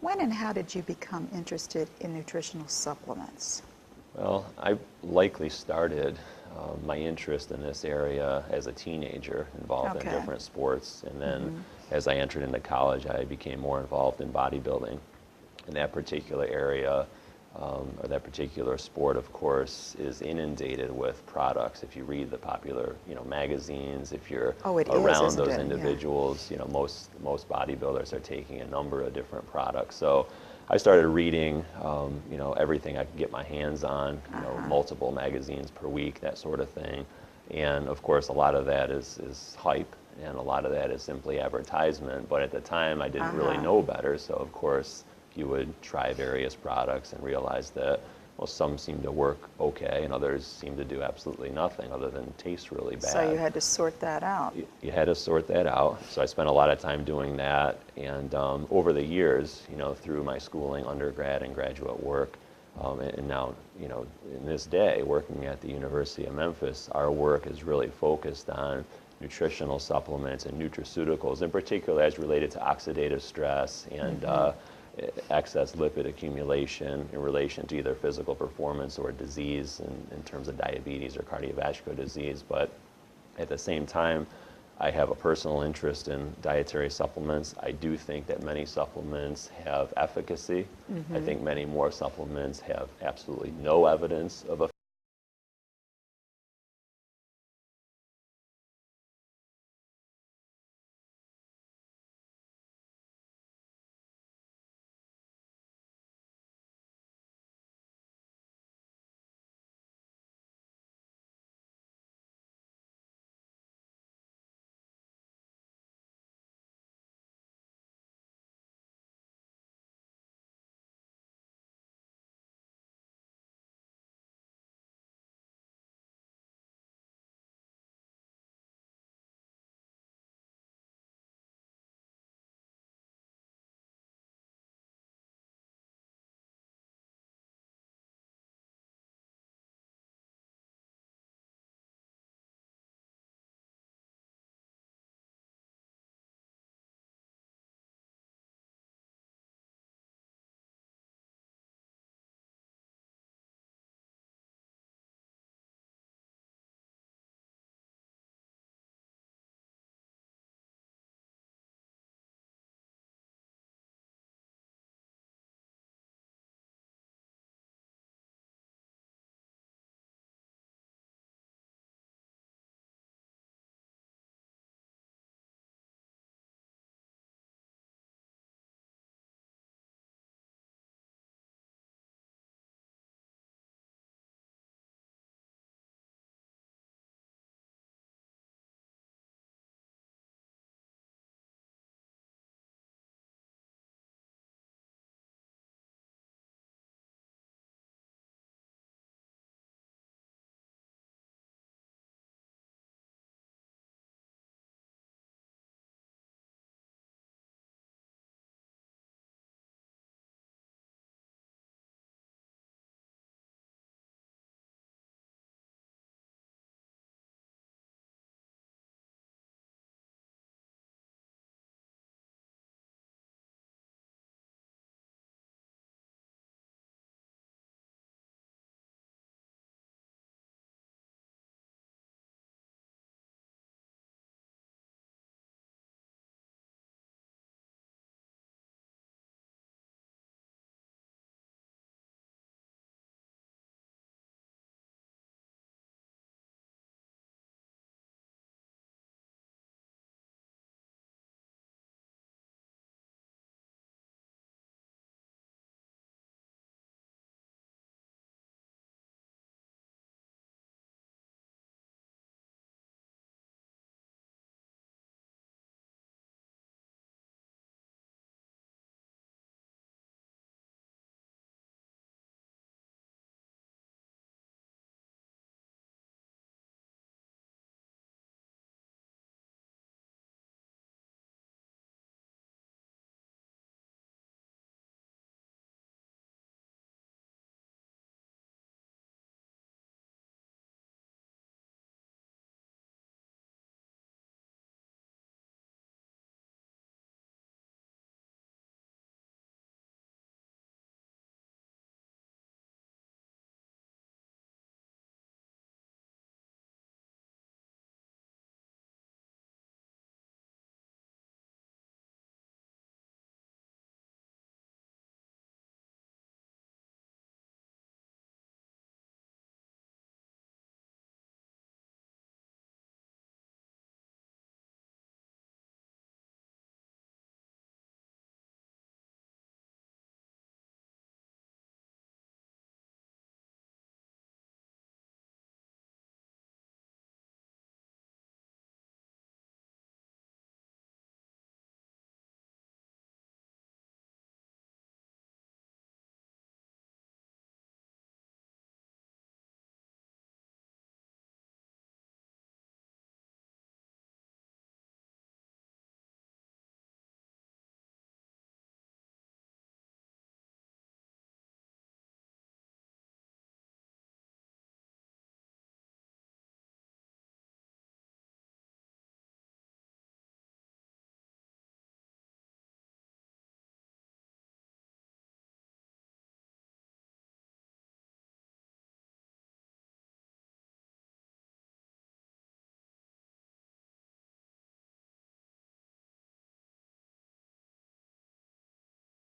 When and how did you become interested in nutritional supplements? Well, I likely started my interest in this area as a teenager, involved in Okay. different sports, and then as I entered into college, I became more involved in bodybuilding. In that particular area, or that particular sport, of course, is inundated with products. If you read the popular, magazines, if you're Oh, it is, around isn't those it? Yeah. individuals, most bodybuilders are taking a number of different products. So I started reading, everything I could get my hands on, multiple magazines per week, that sort of thing. And of course, a lot of that is hype, and a lot of that is simply advertisement. But at the time, I didn't really know better. So of course, you would try various products and realize that, well, some seem to work okay, and others seem to do absolutely nothing other than taste really bad. So you had to sort that out. You had to sort that out. So I spent a lot of time doing that. And over the years, through my schooling, undergrad and graduate work, and now, in this day, working at the University of Memphis, our work is really focused on nutritional supplements and nutraceuticals, in particular as related to oxidative stress and excess lipid accumulation in relation to either physical performance or disease in terms of diabetes or cardiovascular disease. But at the same time, I have a personal interest in dietary supplements. I do think that many supplements have efficacy. I think many more supplements have absolutely no evidence of